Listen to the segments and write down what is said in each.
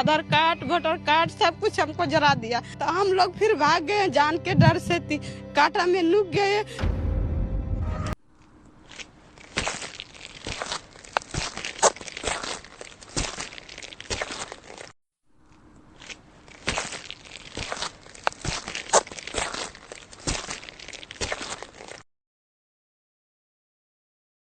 आधार card, voter card सब कुछ हमको जरा दिया। तो हम लोग फिर भाग गए, जान के डर से कांटा में नुक गए।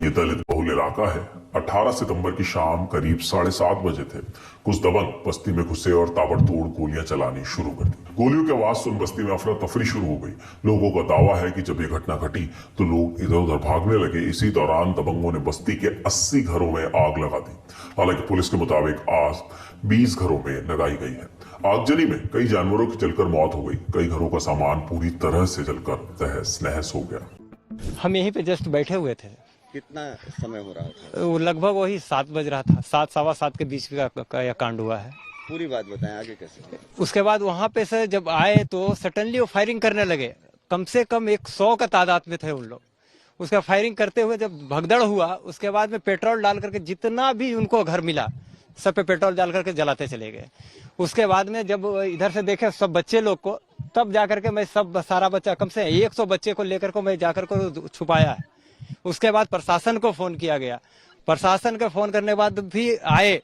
ये दलित बहुल इलाका है। 18 सितंबर की शाम करीब 7:30 बजे थे। कुछ दबंग बस्ती में घुसे और ताबड़तोड़ गोलियां चलानी शुरू कर दी। गोलियों की आवाज सुन बस्ती में अफरा तफरी शुरू हो गई। लोगों का दावा है कि जब ये घटना घटी तो लोग इधर उधर भागने लगे। इसी दौरान दबंगों ने बस्ती के 80 घरों में आग लगा दी। हालांकि पुलिस के मुताबिक आग 20 घरों में लगाई गई है। आगजनी में कई जानवरों की जलकर मौत हो गई। कई घरों का सामान पूरी तरह से जलकर तहस नहस हो गया। हम यहीं पे जस्ट बैठे हुए थे। कितना समय हो रहा था? वो लगभग वही 7 बज रहा था। 7 सवा 7 के बीच का यह कांड हुआ है। पूरी बात बताएं, आगे कैसे? उसके बाद वहां पे से जब आए तो सडनली वो फायरिंग करने लगे। कम से कम 100 का तादाद में थे उन लोग। उसका फायरिंग करते हुए जब भगदड़ हुआ, उसके बाद में पेट्रोल डाल करके जितना भी उनको घर मिला सब पे पेट्रोल डाल करके जलाते चले गए। उसके बाद में जब इधर से देखे सब बच्चे लोग को, तब जाकर के मैं सब सारा बच्चा कम से 100 बच्चे को लेकर को मैं जाकर को छुपाया है। उसके बाद प्रशासन को फोन किया गया। प्रशासन के फोन करने के बाद भी आए।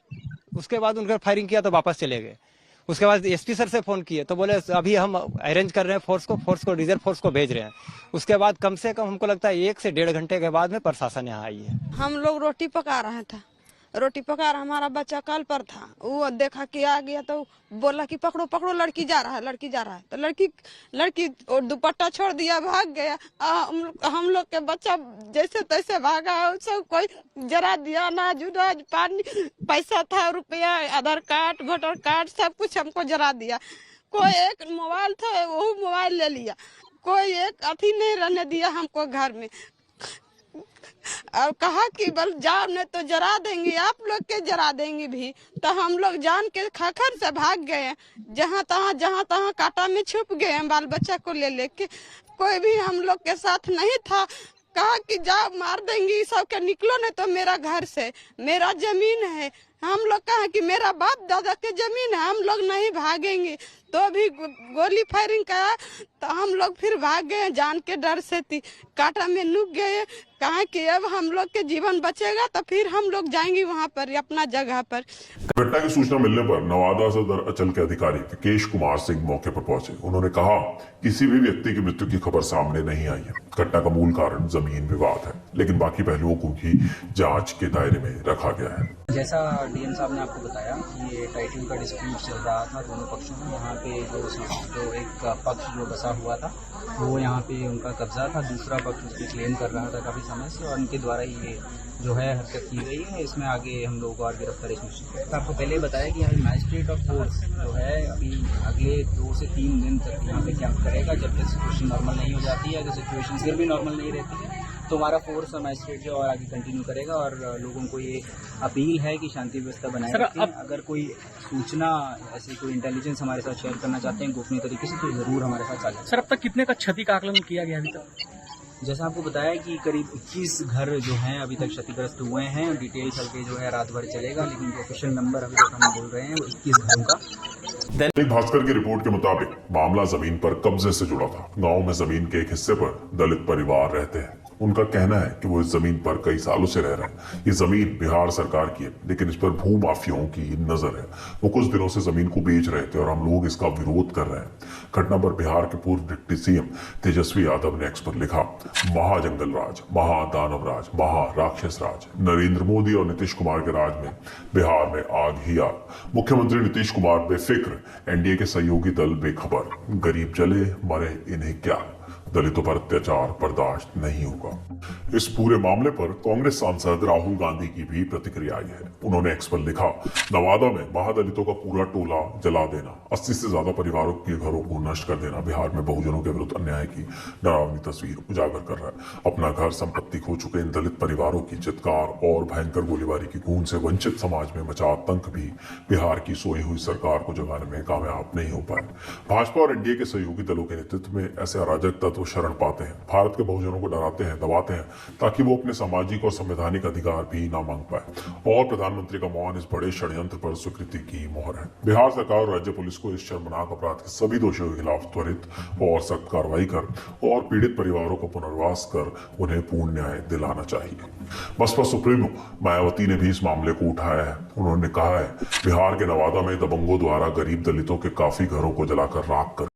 उसके बाद उनका फायरिंग किया तो वापस चले गए। उसके बाद एसपी सर से फोन किए तो बोले अभी हम अरेंज कर रहे हैं फोर्स को रिजर्व फोर्स को भेज रहे हैं। उसके बाद कम से कम हमको लगता है 1 से 1.5 घंटे के बाद में प्रशासन यहाँ आई है। हम लोग रोटी पका रहा था। रोटी पका रहा, हमारा बच्चा कल पर था। वो देखा कि आ गया तो बोला कि पकड़ो पकड़ो, लड़की जा रहा है, लड़की जा रहा है। तो लड़की और दुपट्टा छोड़ दिया, भाग गया। हम लोग के बच्चा जैसे तैसे भागा। सब कोई जरा दिया, अनाज उनाज पानी, पैसा था, रुपया, आधार कार्ड, वोटर कार्ड सब कुछ हमको जरा दिया। कोई एक मोबाइल था, वो मोबाइल ले लिया। कोई एक अथी नहीं रहने दिया हमको घर में। और कहा कि बल जाओ नहीं तो जरा देंगे, आप लोग के जरा देंगे भी। तो हम लोग जान के खखर से भाग गए। जहाँ तहाँ कांटा में छुप गए। बाल बच्चा को ले लेके कोई भी हम लोग के साथ नहीं था। कहा कि जाओ मार देंगे सब के, निकलो नहीं तो मेरा घर से, मेरा जमीन है। हम लोग कहा कि मेरा बाप दादा के जमीन है, हम लोग नहीं भागेंगे। तो भी गोली फायरिंग करा तो हम लोग फिर भाग गए, जान के डर से कांटा में नुक गए। कहा कि अब हम लोग के जीवन बचेगा तो फिर हम लोग जाएंगे वहाँ पर अपना जगह पर। घटना की सूचना मिलने पर नवादा सदर अंचल के अधिकारी विकेश कुमार सिंह मौके पर पहुंचे। उन्होंने कहा किसी भी व्यक्ति की मृत्यु की खबर सामने नहीं आई है। घटना का मूल कारण जमीन विवाद है, लेकिन बाकी पहलुओं को भी जांच के दायरे में रखा गया है। जैसा डीएम साहब ने आपको बताया कि ये टाइटल का डिस्प्यूट चल रहा था दोनों पक्षों में। यहाँ पे जो एक पक्ष जो बसा हुआ था वो यहाँ पे उनका कब्जा था, दूसरा पक्ष उसकी क्लेम कर रहा था काफ़ी समय से, और उनके द्वारा ये जो है हरकत की गई है। इसमें आगे हम लोगों को और गिरफ्तारी सुनिश्चित। आपको पहले बताया कि यहाँ मैजिस्ट्रेट ऑफ कोर्ट जो है अभी अगले 2 से 3 दिन तक यहाँ पे कैंप करेगा। जब तक सिचुएशन नॉर्मल नहीं हो जाती है, तो सिचुएशन फिर भी नॉर्मल नहीं रहती है, तो हमारा फोर्स मैजिस्ट्रेट जो और आगे कंटिन्यू करेगा। और लोगों को ये अपील है कि शांति व्यवस्था बनाए रखें। अगर कोई सूचना ऐसी कोई इंटेलिजेंस हमारे साथ शेयर करना चाहते हैं गोपनीय तरीके से, तो जरूर हमारे साथ साझा। सर, अब तक कितने का क्षति का आकलन किया गया अभी तक? जैसा आपको बताया कि करीब 21 घर जो हैं अभी तक क्षतिग्रस्त हुए हैं। डिटेल चल के जो है रात भर चलेगा, लेकिन ऑफिशियल नंबर अभी तक हम बोल रहे हैं वो 21 घरों का। दैनिक भास्कर की रिपोर्ट के मुताबिक मामला जमीन पर कब्जे से जुड़ा था। गांव में जमीन के एक हिस्से पर दलित परिवार रहते हैं। उनका कहना है कि वो इस जमीन पर कई सालों से रह रहे हैं। ये जमीन बिहार सरकार की है, लेकिन इस पर भू माफियाओं की नजर है। वो कुछ दिनों से जमीन को बेच रहे थे और हम लोग इसका विरोध कर रहे हैं। घटना पर बिहार के पूर्व डिप्टी सीएम तेजस्वी यादव ने एक्स पर लिखा, महाजंगल राज, महादानव राज, महाराक्षस राज। नरेंद्र मोदी और नीतीश कुमार के राज में बिहार में आग ही आग। मुख्यमंत्री नीतीश कुमार बेफिक्र, एनडीए के सहयोगी दल बेखबर। गरीब जले मरे इन्हें क्या, दलितों पर अत्याचार बर्दाश्त नहीं होगा। इस पूरे मामले पर कांग्रेस सांसद राहुल गांधी की भी प्रतिक्रिया आई है। उन्होंने एक्स पर लिखा, नवादा में महादलितों का पूरा टोला जला देना, 80 से ज्यादा परिवारों के घरों को नष्ट कर देना बिहार में बहुजनों के विरुद्ध अन्याय की डरावनी तस्वीर उजागर कर रहा है। अपना घर संपत्ति खो चुके इन दलित परिवारों की चित्कार और भयंकर गोलीबारी की गूंज से वंचित समाज में मचा आतंक भी बिहार की सोई हुई सरकार को जगाने में कामयाब नहीं हो पाए। भाजपा और एनडीए के सहयोगी दलों के नेतृत्व में ऐसे अराजक तत्व शरण पाते हैं, भारत के बहुजनों को डराते हैं, दबाते हैं, ताकि वो अपने सामाजिक और संवैधानिक अधिकार भी ना मांग पाए। और प्रधानमंत्री का मौन इस बड़े षड्यंत्र पर स्वीकृति की मोहर है। बिहार सरकार और राज्य पुलिस को इस शर्मनाक अपराध के सभी दोषियों के खिलाफ त्वरित और सख्त कार्रवाई कर और पीड़ित परिवारों को पुनर्वास कर उन्हें पूर्ण न्याय दिलाना चाहिए। बसपा सुप्रीमो मायावती ने भी इस मामले को उठाया है। उन्होंने कहा है, बिहार के नवादा में दबंगों द्वारा गरीब दलितों के काफी घरों को जलाकर राख कर